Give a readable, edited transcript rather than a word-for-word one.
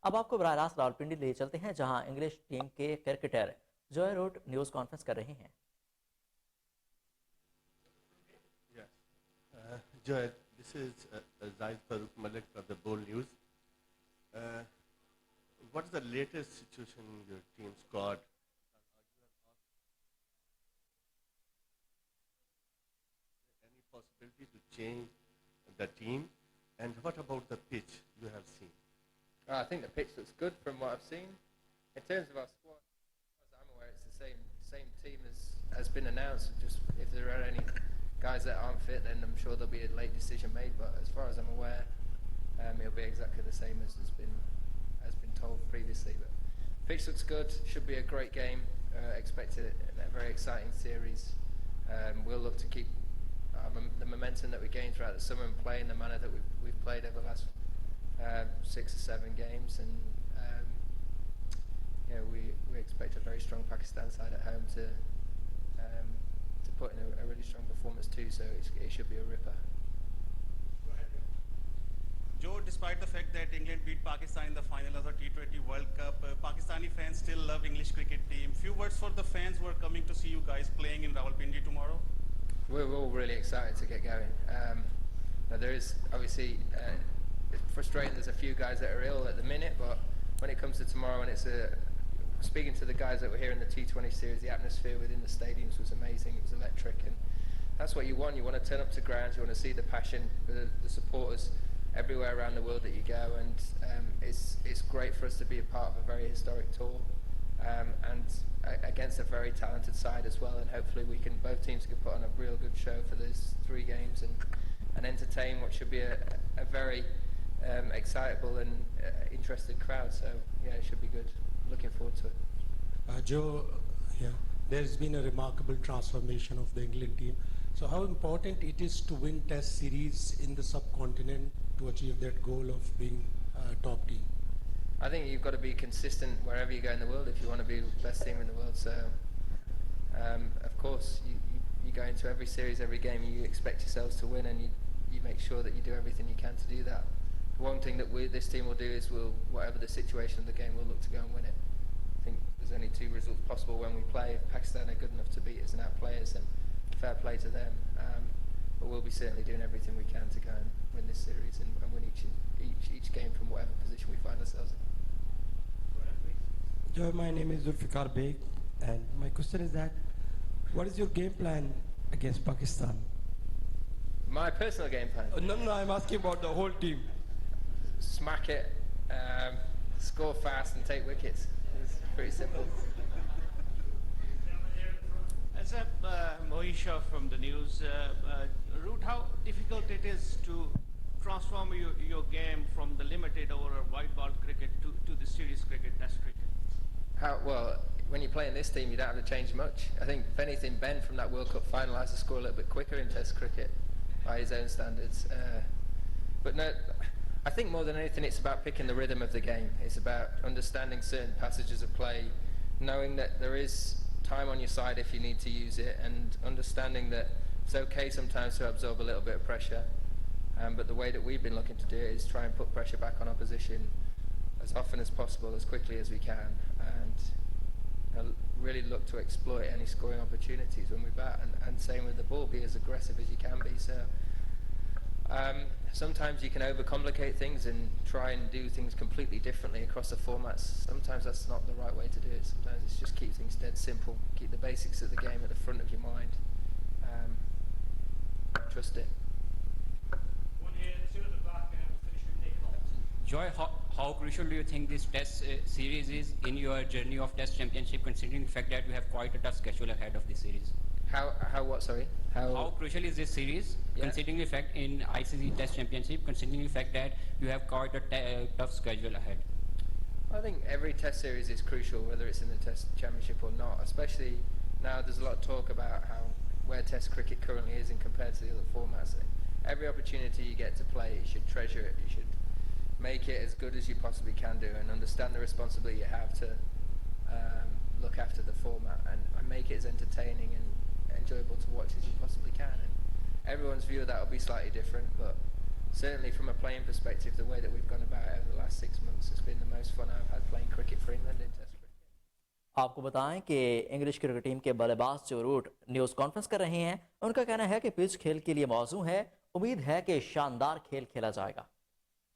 अब आपको बराह रास्त रावलपिंडी ले चलते हैं, जहां इंग्लिश टीम के क्रिकेटर जोरोट न्यूज कॉन्फ्रेंस कर रहे हैं। Joy, this is Zaid Farooq Malik of the Bold News. What is the latest situation your team's got? Any possibility to change the team? And what about the pitch you have seen? I think the pitch looks good from what I've seen. In terms of our squad, as I'm aware, it's the same team as has been announced. Just if there are any guys that aren't fit, then I'm sure there'll be a late decision made. But as far as I'm aware, it'll be exactly the same as has been told previously. But pitch looks good. Should be a great game. Expected a very exciting series. We'll look to keep the momentum that we gained throughout the summer and play in the manner that we've played over the last 6 or 7 games, and we expect a very strong Pakistan side at home to put in a really strong performance too. So it should be a ripper. Joe, despite the fact that England beat Pakistan in the final of the T20 World Cup, Pakistani fans still love English cricket team. Few words for the fans who are coming to see you guys playing in Rawalpindi tomorrow. We're all really excited to get going. Now there is obviously it's frustrating. There's a few guys that are ill at the minute, but when it comes to tomorrow, and it's speaking to the guys that were here in the T20 series, the atmosphere within the stadiums was amazing. It was electric, and that's what you want. You want to turn up to grounds. You want to see the passion, the supporters everywhere around the world that you go, and it's great for us to be a part of a very historic tour, and against a very talented side as well. And hopefully both teams can put on a real good show for those 3 games and entertain what should be a very excitable and interested crowd. So yeah, it should be good. Looking forward to it. Joe, there's been a remarkable transformation of the England team. So how important it is to win test series in the subcontinent to achieve that goal of being a top team? I think you've got to be consistent wherever you go in the world if you want to be the best team in the world. So of course you go into every series, every game, you expect yourselves to win, and you make sure that you do everything you can to do that. One thing that this team will do is whatever the situation of the game, we'll look to go and win it. I think there's only 2 results possible when we play. If Pakistan are good enough to beat us and outplay us, then fair play to them. But we'll be certainly doing everything we can to go and win this series and win each game from whatever position we find ourselves in. Joe, my name is Zulfikar Beg, and my question is that what is your game plan against Pakistan? My personal game plan? No, I'm asking about the whole team. Smack it, score fast and take wickets. It's pretty simple. As Moisha from the news, Root, how difficult it is to transform your game from the limited over white ball cricket to the series cricket, test cricket? Well, when you play in this team, you don't have to change much. I think, if anything, Ben from that World Cup final has to score a little bit quicker in test cricket by his own standards. But no, I think more than anything it's about picking the rhythm of the game. It's about understanding certain passages of play, knowing that there is time on your side if you need to use it, and understanding that it's okay sometimes to absorb a little bit of pressure. But the way that we've been looking to do it is try and put pressure back on opposition as often as possible, as quickly as we can, and really look to exploit any scoring opportunities when we bat, and same with the ball, be as aggressive as you can be. So sometimes you can overcomplicate things and try and do things completely differently across the formats. Sometimes that's not the right way to do it. Sometimes it's just keep things dead simple, keep the basics of the game at the front of your mind, trust it. One here, 2 at the back, and we'll finish with Nick Holt. Joy, how crucial do you think this test series is in your journey of test championship, considering the fact that you have quite a tough schedule ahead of this series? How what, sorry? How crucial is this series, considering the fact in ICC test championship, considering the fact that you have quite a tough schedule ahead? I think every test series is crucial, whether it's in the test championship or not, especially now there's a lot of talk about where test cricket currently is in compared to the other formats. Every opportunity you get to play, you should treasure it, you should make it as good as you possibly can do, and understand the responsibility you have to look after the format and make it as entertaining and enjoyable to watch as you possibly can. And everyone's view of that will be slightly different, but certainly from a playing perspective, the way that we've gone about it over the last 6 months has been the most fun आपको बताएं कि English cricket team के बल्लेबाज जोरूट news conference कर रहे हैं। उनका कहना है कि पिच खेल के लिए मौजूद है। उम्मीद है कि शानदार खेल खेला जाएगा।